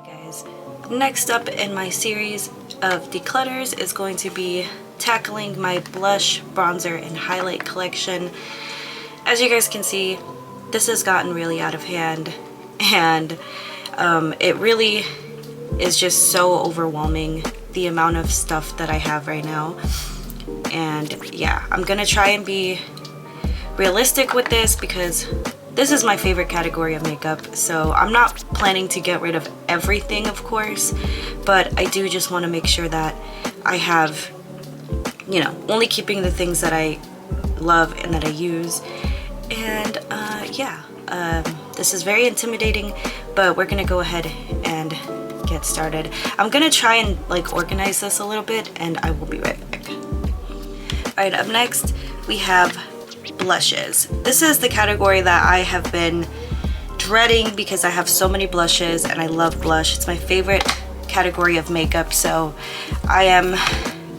Guys, next up in my series of declutters is going to be tackling my blush, bronzer, and highlight collection. As you guys can see, this has gotten really out of hand, and it really is just so overwhelming, the amount of stuff that I have right now. And yeah, I'm gonna try and be realistic with this because this is my favorite category of makeup, so I'm not planning to get rid of everything, of course, but I do just want to make sure that I have, you know, only keeping the things that I love and that I use. And this is very intimidating, but we're gonna go ahead and get started. I'm gonna try and like organize this a little bit, and I will be right back. Alright, up next we have blushes. This is the category that I have been dreading because I have so many blushes and I love blush. It's my favorite category of makeup, so I am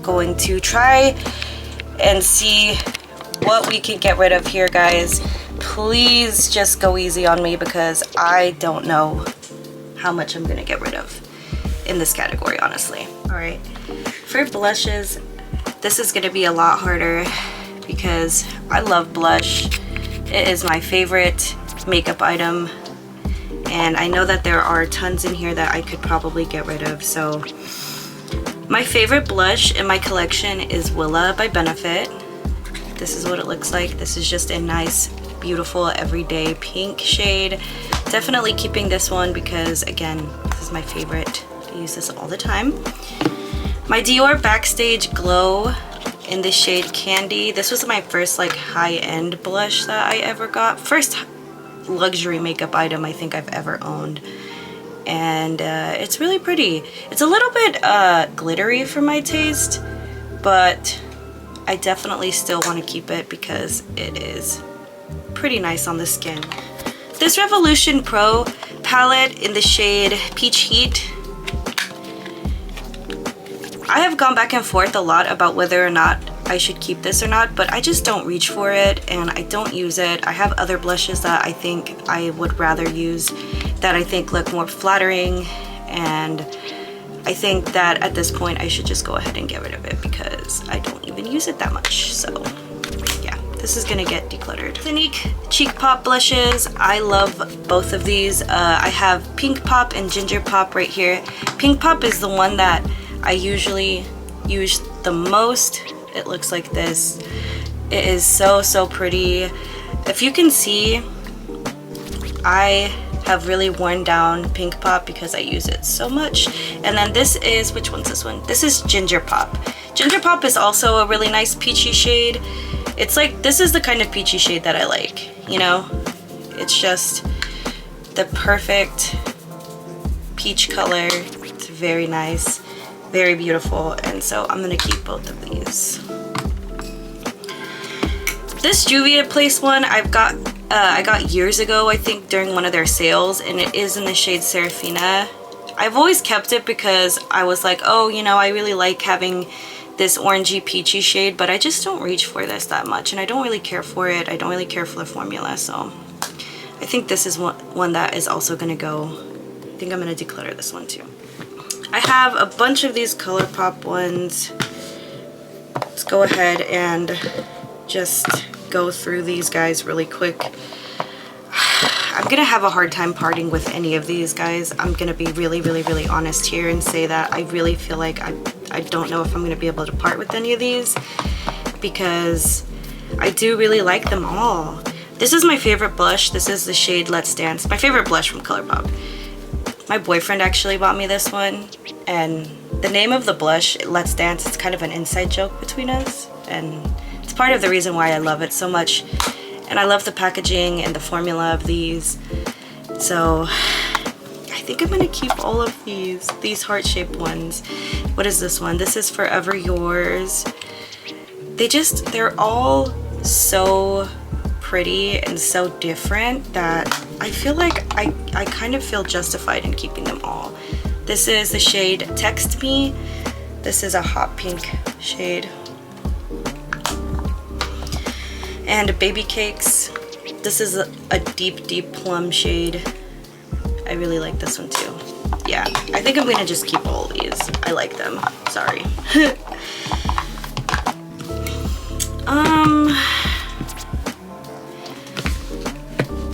going to try and see what we can get rid of here, guys. Please just go easy on me because I don't know how much I'm gonna get rid of in this category, honestly. Alright, for blushes, this is gonna be a lot harder because I love blush. It is my favorite makeup item, and I know that there are tons in here that I could probably get rid of. So my favorite blush in my collection is Willa by Benefit. This is what it looks like. This is just a nice, beautiful, everyday pink shade. Definitely keeping this one because, again, this is my favorite. I use this all the time. My Dior Backstage Glow in the shade Candy. This was my first like high-end blush that I ever got. First luxury makeup item I think I've ever owned. And it's really pretty. It's a little bit glittery for my taste, but I definitely still want to keep it because it is pretty nice on the skin. This Revolution Pro palette in the shade Peach Heat. I have gone back and forth a lot about whether or not I should keep this or not, but I just don't reach for it and I don't use it. I have other blushes that I think I would rather use that I think look more flattering, and I think that at this point I should just go ahead and get rid of it because I don't even use it that much. So yeah, this is gonna get decluttered. Clinique Cheek Pop blushes. I love both of these. I have Pink Pop and Ginger Pop right here. Pink Pop is the one that I usually use the most. It looks like this. It is so pretty. If you can see, I have really worn down Pink Pop because I use it so much. And then this is, which one's this one? This is Ginger Pop. Ginger Pop is also a really nice peachy shade. It's like, this is the kind of peachy shade that I like, you know? It's just the perfect peach color. It's very nice. Very beautiful, and so I'm gonna keep both of these. This Juvia's Place one I got years ago, I think during one of their sales, and it is in the shade Serafina. I've always kept it because I was like, oh, you know, I really like having this orangey peachy shade, but I just don't reach for this that much, and I don't really care for it. I don't really care for the formula, so I think this is one that is also gonna go. I think I'm gonna declutter this one too. I have a bunch of these ColourPop ones. Let's go ahead and just go through these guys really quick. I'm gonna have a hard time parting with any of these guys. I'm gonna be really honest here and say that I really feel like I don't know if I'm gonna be able to part with any of these because I do really like them all. This is my favorite blush. This is the shade Let's Dance. My favorite blush from ColourPop. My boyfriend actually bought me this one, and the name of the blush, Let's Dance, it's kind of an inside joke between us, and it's part of the reason why I love it so much. And I love the packaging and the formula of these. So I think I'm gonna keep all of these heart-shaped ones. What is this one? This is Forever Yours. They're all so pretty and so different that I feel like I kind of feel justified in keeping them all. This is the shade Text Me. This is a hot pink shade. And Baby Cakes. This is a deep plum shade. I really like this one too. yeah, I think I'm gonna just keep all of these. I like them. Sorry.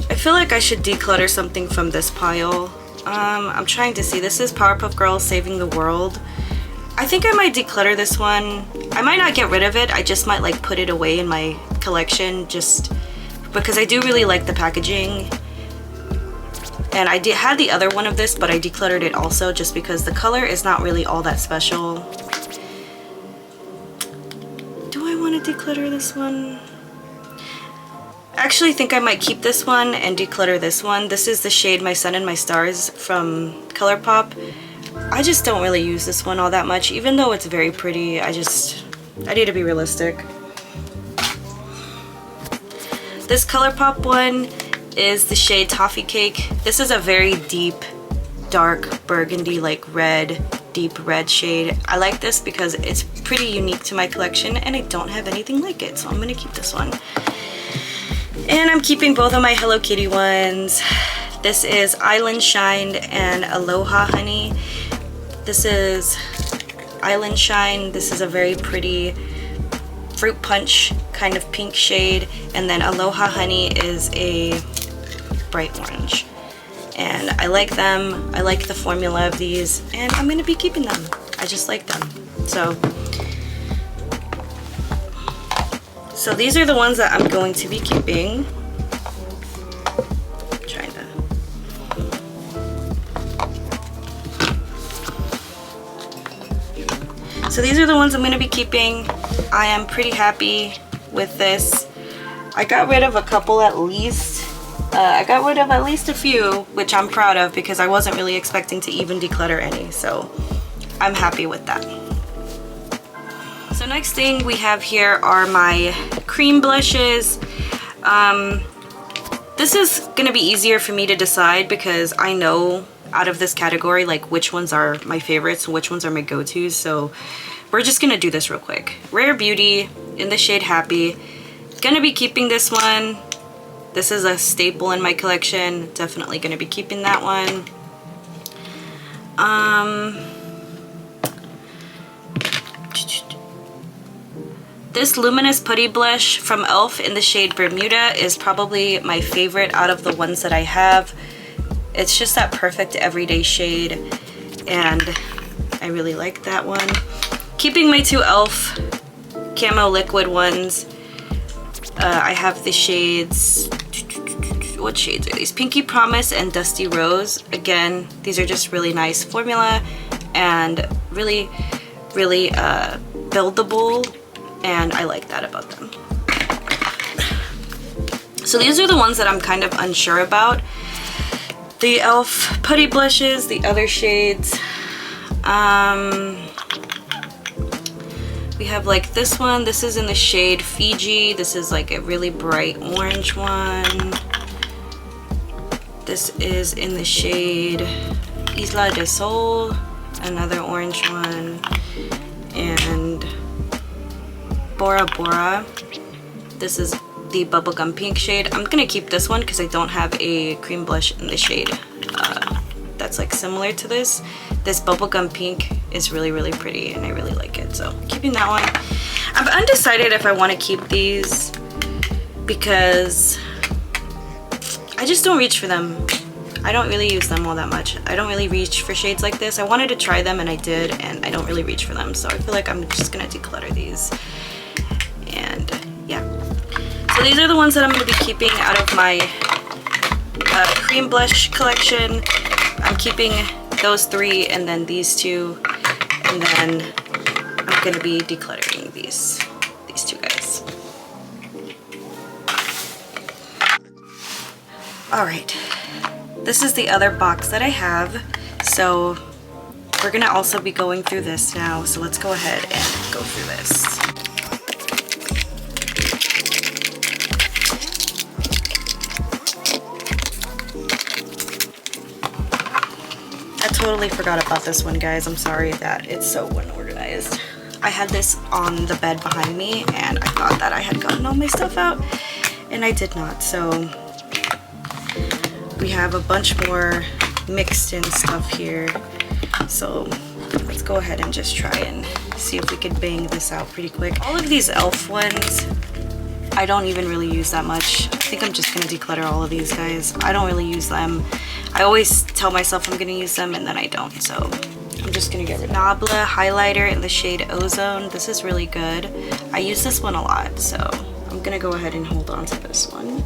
I feel like I should declutter something from this pile. I'm trying to see. This is Powerpuff Girls Saving the World. I think I might declutter this one. I might not get rid of it. I just might like put it away in my collection just because I do really like the packaging. And I had the other one of this, but I decluttered it also just because the color is not really all that special. Do I want to declutter this one? I actually think I might keep this one and declutter this one. This is the shade My Sun and My Stars from ColourPop. I just don't really use this one all that much, even though it's very pretty. I need to be realistic. This ColourPop one is the shade Toffee Cake. This is a very deep, dark burgundy, like red, deep red shade. I like this because it's pretty unique to my collection and I don't have anything like it, so I'm gonna keep this one. And I'm keeping both of my Hello Kitty ones. This is Island Shine and Aloha Honey. This is Island Shine. This is a very pretty fruit punch kind of pink shade. And then Aloha Honey is a bright orange. And I like them. I like the formula of these. And I'm going to be keeping them. I just like them. So these are the ones that I'm going to be keeping. So these are the ones I'm going to be keeping. I am pretty happy with this. I got rid of a couple at least. I got rid of at least a few, which I'm proud of because I wasn't really expecting to even declutter any. So I'm happy with that. So next thing we have here are my cream blushes. This is going to be easier for me to decide because I know out of this category like which ones are my favorites and which ones are my go-tos. So we're just going to do this real quick. Rare Beauty in the shade Happy. Gonna be keeping this one. This is a staple in my collection. Definitely gonna be keeping that one. This Luminous Putty Blush from e.l.f. in the shade Bermuda is probably my favorite out of the ones that I have. It's just that perfect everyday shade and I really like that one. Keeping my two e.l.f. Camo Liquid ones. I have the shades, what shades are these? Pinky Promise and Dusty Rose. Again, these are just really nice formula and really, really buildable, and I like that about them. So these are the ones that I'm kind of unsure about. The e.l.f. Putty Blushes, the other shades. We have like this one. This is in the shade Fiji. This is like a really bright orange one. This is in the shade Isla de Sol, another orange one. And Bora Bora. This is the bubblegum pink shade. I'm gonna keep this one because I don't have a cream blush in the shade that's like similar to this. This bubblegum pink is really, really pretty and I really like it. So keeping that one. I'm undecided if I want to keep these because I just don't reach for them. I don't really use them all that much. I don't really reach for shades like this. I wanted to try them and I did, and I don't really reach for them. So I feel like I'm just gonna declutter these. And yeah. So these are the ones that I'm gonna be keeping out of my cream blush collection. I'm keeping those three and then these two, and then I'm gonna be decluttering these two guys. All right, this is the other box that I have. So we're gonna also be going through this now. So let's go ahead and go through this. I totally forgot about this one, guys. I'm sorry that it's so unorganized. I had this on the bed behind me and I thought that I had gotten all my stuff out and I did not. So we have a bunch more mixed in stuff here. So let's go ahead and just try and see if we could bang this out pretty quick. All of these e.l.f. ones, I don't even really use that much. I think I'm just gonna declutter all of these guys. I don't really use them. I always tell myself I'm gonna use them and then I don't, so I'm just gonna get rid of it. Nabla highlighter in the shade Ozone. This is really good. I use this one a lot, so I'm gonna go ahead and hold on to this one.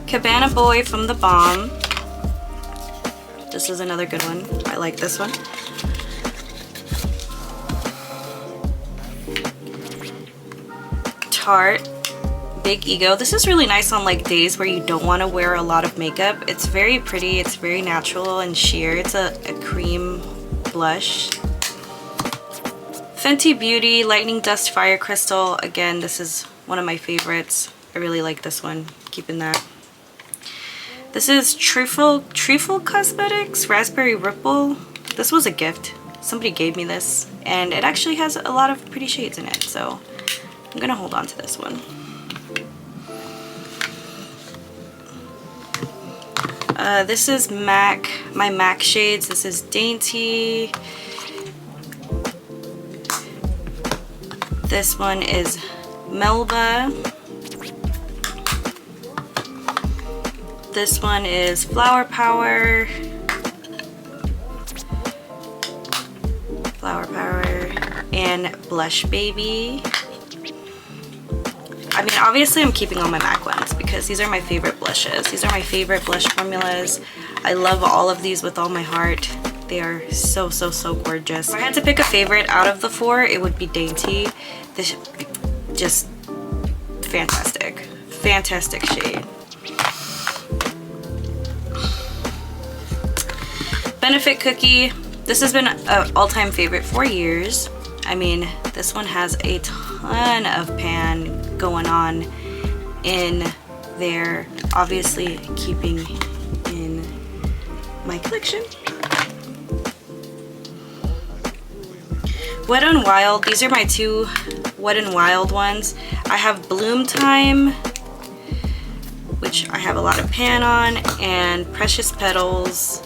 Cabana Boy from The Balm. This is another good one. I like this one. Tarte Big Ego. This is really nice on like days where you don't want to wear a lot of makeup. It's very pretty. It's very natural and sheer. It's a cream blush. Fenty Beauty Lightning Dust Fire Crystal. Again, this is one of my favorites. I really like this one. Keeping that. This is Trefoil Cosmetics Raspberry Ripple. This was a gift. Somebody gave me this and it actually has a lot of pretty shades in it, so I'm gonna hold on to this one. This is my MAC shades. This is Dainty. This one is Melba. This one is Flower Power. And Blush Baby. I mean, obviously I'm keeping all my MAC ones because these are my favorite blushes. These are my favorite blush formulas. I love all of these with all my heart. They are so, so, so gorgeous. If I had to pick a favorite out of the four, it would be Dainty. This just fantastic. Fantastic shade. Benefit Cookie. This has been an all-time favorite for years. I mean, this one has a ton of pan going on in there. Obviously keeping in my collection. Wet n Wild. These are my two Wet n Wild ones. I have Bloom Time, which I have a lot of pan on, and Precious Petals.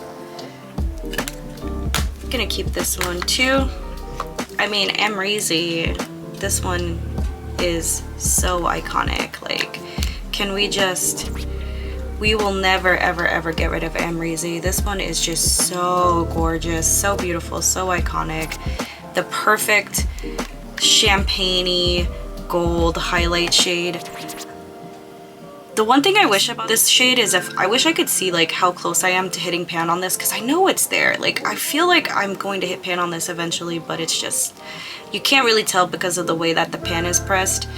I'm gonna keep this one too. I mean, Amrezy, this one is so iconic. Like, can we just, we will never ever ever get rid of Amrezy. This one is just so gorgeous, so beautiful, so iconic. The perfect champagne-y gold highlight shade. The one thing I wish about this shade is I wish I could see like how close I am to hitting pan on this, because I know it's there. Like, I feel like I'm going to hit pan on this eventually, but it's just, you can't really tell because of the way that the pan is pressed.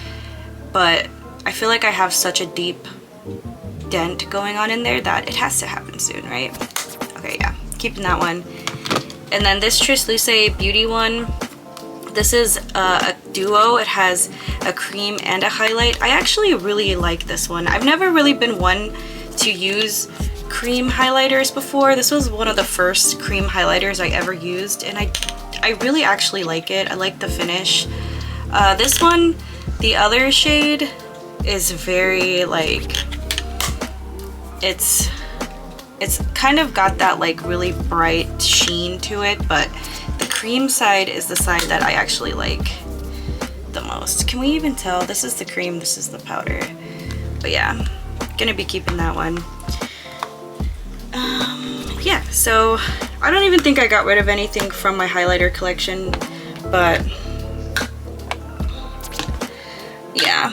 But I feel like I have such a deep dent going on in there that it has to happen soon, right? Okay, yeah, keeping that one. And then this Tris Luce Beauty one. This is a duo. It has a cream and a highlight. I actually really like this one. I've never really been one to use cream highlighters before. This was one of the first cream highlighters I ever used, and I really actually like it. I like the finish. This one, the other shade, is very like, it's kind of got that like really bright sheen to it, but the cream side is the side that I actually like the most. Can we even tell? This is the cream, this is the powder. But yeah, gonna be keeping that one. Yeah, so I don't even think I got rid of anything from my highlighter collection, but yeah.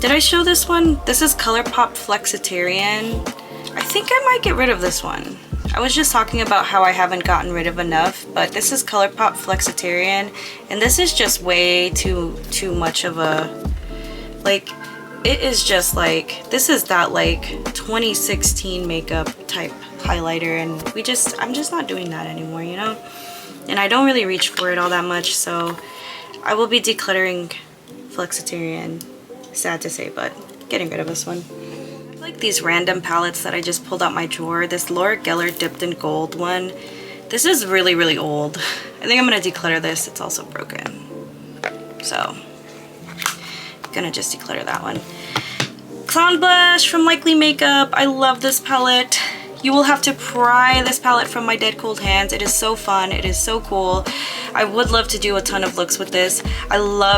Did I show this one? This is ColourPop Flexitarian. I think I might get rid of this one. I was just talking about how I haven't gotten rid of enough, but this is ColourPop Flexitarian, and this is just way too much of a, like, it is just like, this is that like 2016 makeup type highlighter, and I'm just not doing that anymore, you know? And I don't really reach for it all that much, so I will be decluttering Flexitarian. Sad to say, but getting rid of this one. I like these random palettes that I just pulled out my drawer. This Laura Geller Dipped in Gold one. This is really, really old. I think I'm gonna declutter this. It's also broken. So, gonna just declutter that one. Clown Blush from Likely Makeup. I love this palette. You will have to pry this palette from my dead cold hands. It is so fun. It is so cool. I would love to do a ton of looks with this.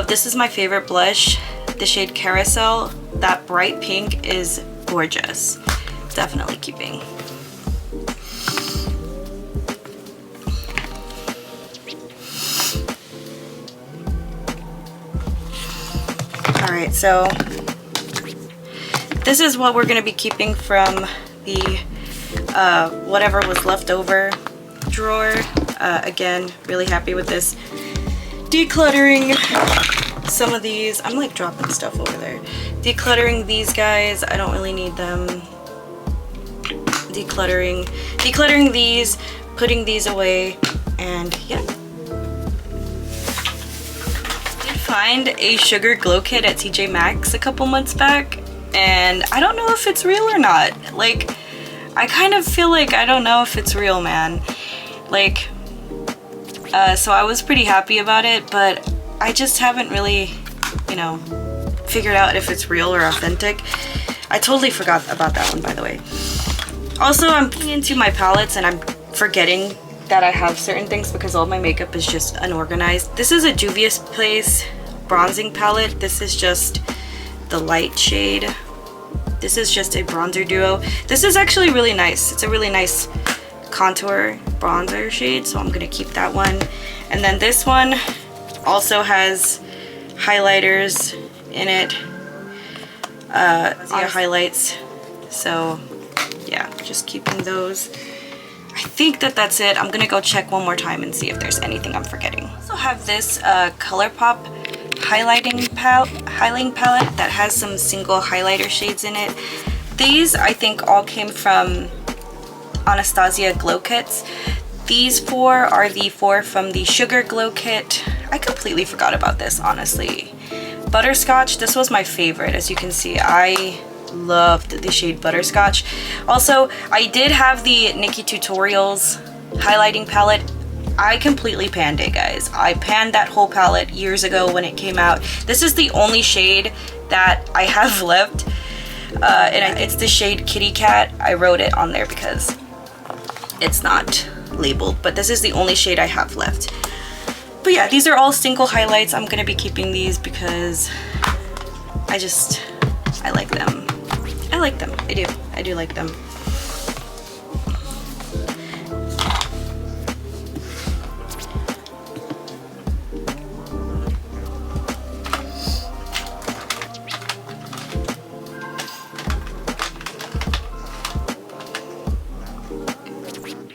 This is my favorite blush, the shade Carousel. That bright pink is gorgeous. Definitely keeping. Alright, so this is what we're going to be keeping from the whatever was left over drawer. Again, really happy with this. Decluttering some of these. I'm like dropping stuff over there. Decluttering these guys. I don't really need them. Decluttering these, putting these away, and yeah. Find a sugar glow kit at TJ Maxx a couple months back, and I don't know if it's real or not. Like, I kind of feel like I don't know if it's real, man. Like, so I was pretty happy about it, but I just haven't really, you know, figured out if it's real or authentic. I totally forgot about that one, by the way. Also, I'm getting into my palettes and I'm forgetting that I have certain things because all my makeup is just unorganized. This is a Juvia's Place bronzing palette. This is just the light shade. This is just a bronzer duo. This is actually really nice. It's a really nice contour bronzer shade, so I'm gonna keep that one. And then this one also has highlighters in it, highlights. So yeah, just keeping those. I think that's it. I'm gonna go check one more time and see if there's anything I'm forgetting. I also have this ColourPop highlighting palette that has some single highlighter shades in it. These I think all came from Anastasia Glow Kits. These four are the four from the Sugar Glow Kit. I completely forgot about this, honestly. Butterscotch, this was my favorite. As you can see, I loved the shade Butterscotch. Also, I did have the Nikki Tutorials highlighting palette. I completely panned it, guys. I panned that whole palette years ago when it came out. This is the only shade that I have left, and it's the shade Kitty Cat. I wrote it on there because it's not labeled, but this is the only shade I have left. But yeah, these are all single highlights. I'm gonna be keeping these because I like them. I like them. I do like them.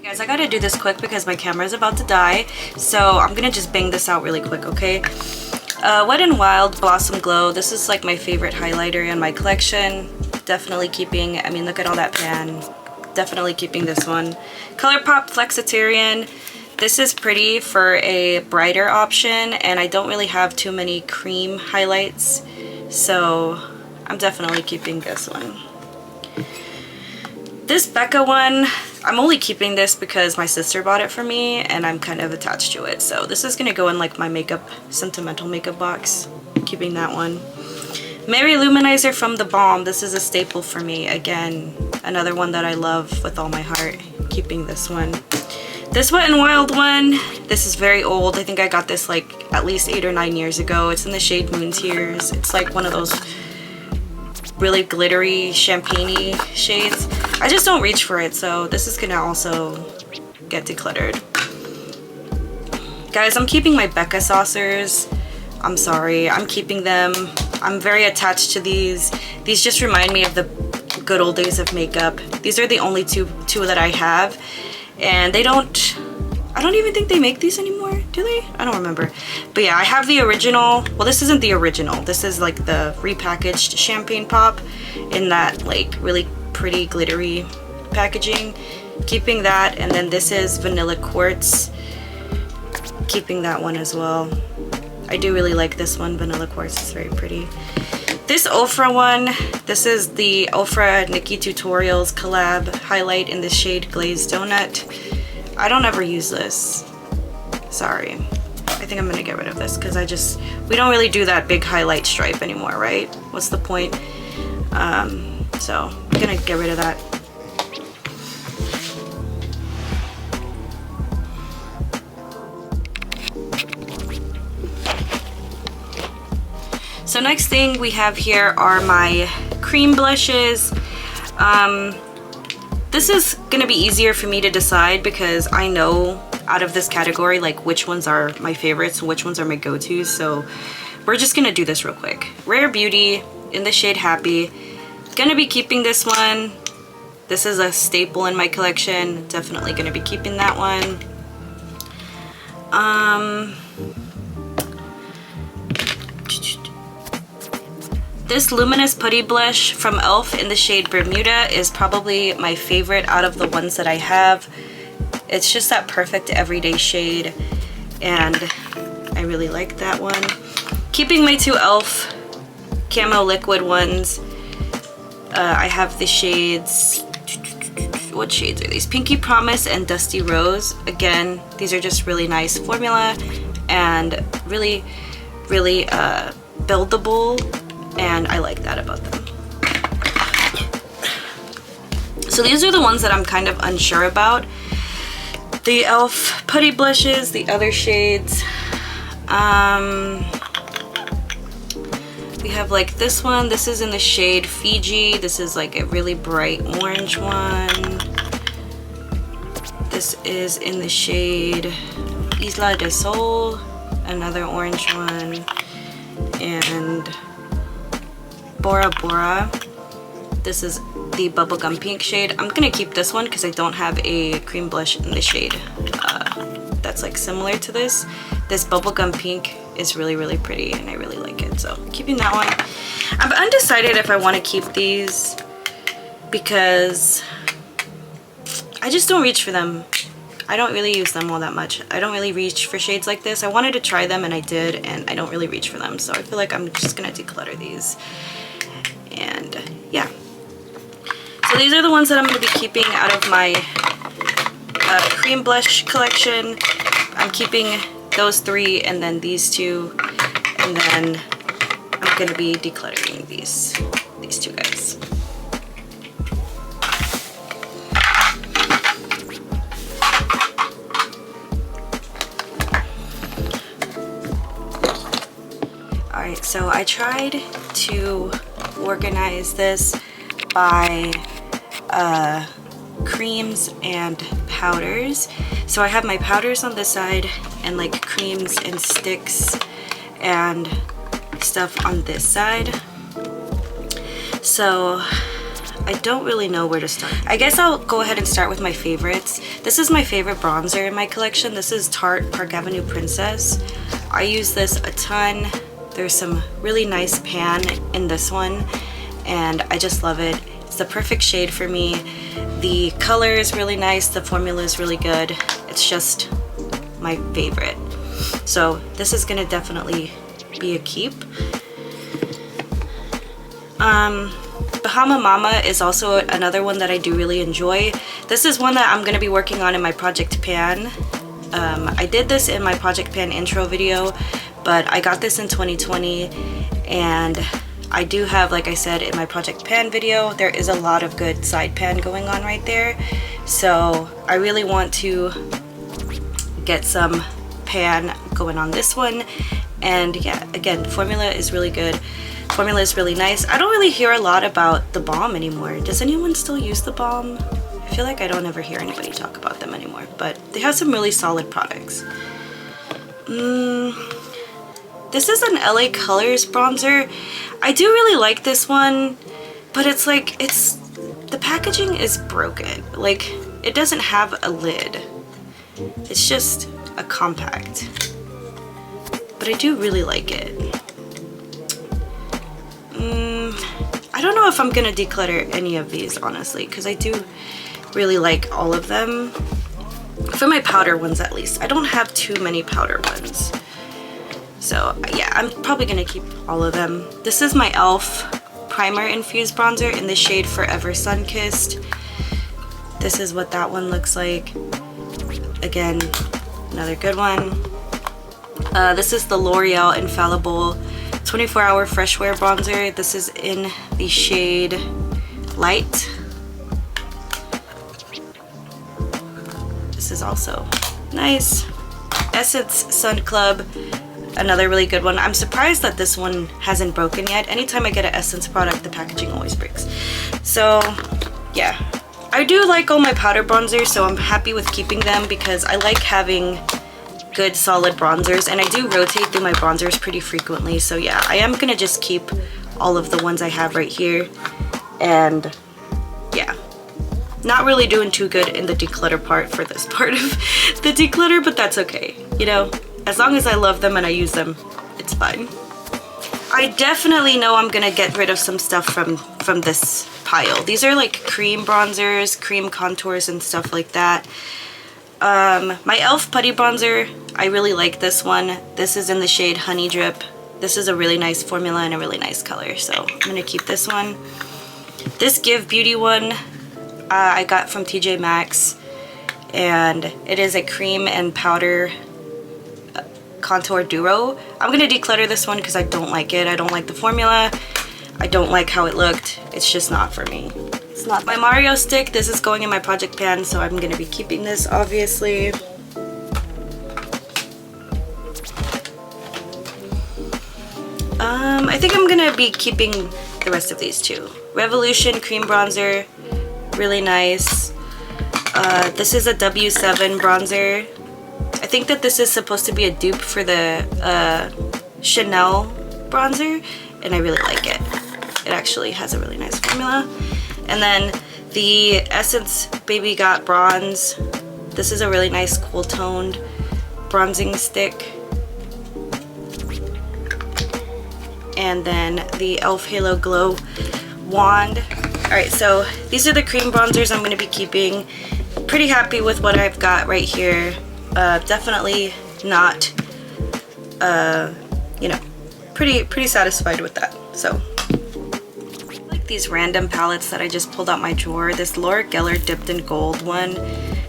Guys, I gotta do this quick because my camera's about to die, so I'm gonna just bang this out really quick, okay? Wet n Wild Blossom Glow. This is like my favorite highlighter in my collection. Definitely keeping. I mean, look at all that pan. Definitely keeping this one. ColourPop Flexitarian. This is pretty for a brighter option, and I don't really have too many cream highlights, so I'm definitely keeping this one. This Becca one, I'm only keeping this because my sister bought it for me and I'm kind of attached to it. So this is gonna go in like my makeup, sentimental makeup box. Keeping that one. Mary Luminizer from The Balm. This is a staple for me. Again, another one that I love with all my heart. Keeping this one. This Wet n Wild one, this is very old. I think I got this like at least 8 or 9 years ago. It's in the shade Moon Tears. It's like one of those really glittery, champagne-y shades. I just don't reach for it, so this is gonna also get decluttered. Guys, I'm keeping my Becca saucers. I'm sorry, I'm keeping them. I'm very attached to these. These just remind me of the good old days of makeup. These are the only two that I have, and I don't even think they make these anymore, do they? I don't remember. But yeah, I have the original. Well, this isn't the original. This is like the repackaged Champagne Pop in that like really pretty glittery packaging. Keeping that, and then this is Vanilla Quartz. Keeping that one as well. I do really like this one. Vanilla Quartz is very pretty. This Ofra one, this is the Ofra Nikki Tutorials collab highlight in the shade Glazed Donut. I don't ever use this. Sorry. I think I'm gonna get rid of this because we don't really do that big highlight stripe anymore, right? What's the point? So I'm gonna get rid of that. So next thing we have here are my cream blushes. This is gonna be easier for me to decide because I know out of this category like which ones are my favorites and which ones are my go-tos. So we're just gonna do this real quick. Rare Beauty in the shade Happy. Gonna be keeping this one. This is a staple in my collection. Definitely gonna be keeping that one. This Luminous Putty Blush from e.l.f. in the shade Bermuda is probably my favorite out of the ones that I have. It's just that perfect everyday shade, and I really like that one. Keeping my two e.l.f. Camo Liquid ones, I have the shades, what shades are these? Pinky Promise and Dusty Rose. Again, these are just really nice formula and really, really buildable. And I like that about them. So these are the ones that I'm kind of unsure about. The e.l.f. Putty Blushes, the other shades. We have like this one. This is in the shade Fiji. This is like a really bright orange one. This is in the shade Isla del Sol, another orange one. And Bora Bora. This is the bubblegum pink shade. I'm gonna keep this one because I don't have a cream blush in the shade that's like similar to this. This bubblegum pink is really, really pretty and I really like it. So keeping that one. I'm undecided if I want to keep these because I just don't reach for them. I don't really use them all that much. I don't really reach for shades like this. I wanted to try them and I did, and I don't really reach for them. So I feel like I'm just gonna declutter these. And yeah, so these are the ones that I'm going to be keeping out of my cream blush collection. I'm keeping those three and then these two, and then I'm going to be decluttering these two guys. Alright, so I tried to organize this by creams and powders. So I have my powders on this side and like creams and sticks and stuff on this side. So I don't really know where to start. I guess I'll go ahead and start with my favorites. This is my favorite bronzer in my collection. This is Tarte Park Avenue Princess. I use this a ton. There's some really nice pan in this one and I just love it. It's the perfect shade for me. The color is really nice. The formula is really good. It's just my favorite. So this is gonna definitely be a keep. Bahama Mama is also another one that I do really enjoy. This is one that I'm gonna be working on in my Project Pan. I did this in my Project Pan intro video, but I got this in 2020 and I do have, like I said in my Project Pan video, there is a lot of good side pan going on right there. So I really want to get some pan going on this one. And yeah, again, the formula is really good. Formula is really nice. I don't really hear a lot about the balm anymore. Does anyone still use the balm? I feel like I don't ever hear anybody talk about them anymore, but they have some really solid products. This is an LA Colors bronzer. I do really like this one, but it's like, the packaging is broken. Like, it doesn't have a lid. It's just a compact. But I do really like it. I don't know if I'm gonna declutter any of these, honestly, because I do really like all of them. For my powder ones, at least. I don't have too many powder ones. So yeah, I'm probably gonna keep all of them. This is my e.l.f. Primer Infused Bronzer in the shade Forever Sunkissed. This is what that one looks like. Again, another good one. This is the L'Oreal Infallible 24-Hour Fresh Wear Bronzer. This is in the shade Light. This is also nice. Essence Sun Club, another really good one. I'm surprised that this one hasn't broken yet. Anytime I get an Essence product, the packaging always breaks. So yeah, I do like all my powder bronzers, so I'm happy with keeping them because I like having good solid bronzers, and I do rotate through my bronzers pretty frequently. So yeah, I am gonna just keep all of the ones I have right here. And yeah, not really doing too good in the declutter part for this part of the declutter, but that's okay. You know, as long as I love them and I use them, it's fine. I definitely know I'm gonna get rid of some stuff from this pile. These are like cream bronzers, cream contours and stuff like that. My e.l.f. Putty Bronzer, I really like this one. This is in the shade Honey Drip. This is a really nice formula and a really nice color, so I'm gonna keep this one. This Give Beauty one I got from TJ Maxx, and it is a cream and powder contour duo. I'm gonna declutter this one because I don't like it. I don't like the formula. I don't like how it looked. It's just not for me. It's not. My Mario stick, this is going in my project pan, so I'm gonna be keeping this, obviously. I think I'm gonna be keeping the rest of these too. Revolution Cream Bronzer, really nice. This is a W7 bronzer. I think that this is supposed to be a dupe for the Chanel bronzer, and I really like it. It actually has a really nice formula. And then the Essence Baby Got Bronze. This is a really nice cool toned bronzing stick. And then the e.l.f. Halo Glow wand. Alright, so these are the cream bronzers I'm going to be keeping. Pretty happy with what I've got right here. Definitely not, you know, pretty satisfied with that. So, I like these random palettes that I just pulled out my drawer. This Laura Geller Dipped in Gold one.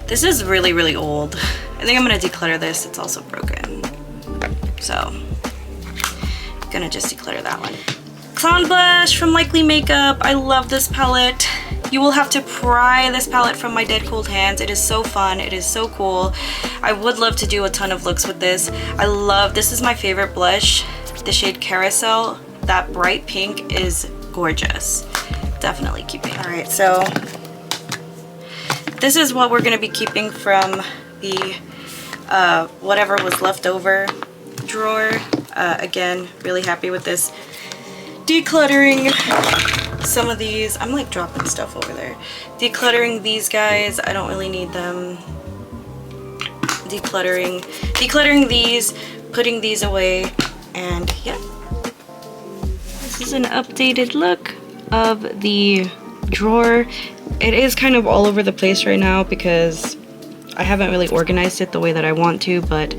This is really, really old. I think I'm going to declutter this. It's also broken. So, I'm going to just declutter that one. Clown Blush from Likely Makeup. I love this palette. You will have to pry this palette from my dead cold hands. It is so fun. It is so cool. I would love to do a ton of looks with this. This is my favorite blush, the shade Carousel. That bright pink is gorgeous. Definitely keeping. All right, so this is what we're gonna be keeping from the whatever was left over drawer. Again, really happy with this. Decluttering some of these. I'm like dropping stuff over there. Decluttering these guys. I don't really need them. Decluttering these, putting these away, and yeah. This is an updated look of the drawer. It is kind of all over the place right now because I haven't really organized it the way that I want to, but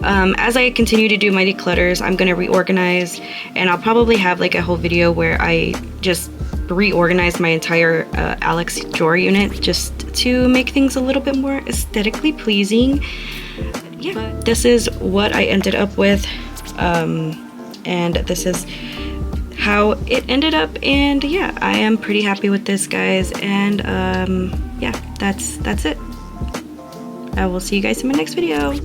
as I continue to do my declutters, I'm gonna reorganize, and I'll probably have like a whole video where I just reorganize my entire Alex drawer unit just to make things a little bit more aesthetically pleasing. Yeah, but this is what I ended up with, and this is how it ended up, and yeah, I am pretty happy with this, guys, and yeah, that's it. I will see you guys in my next video.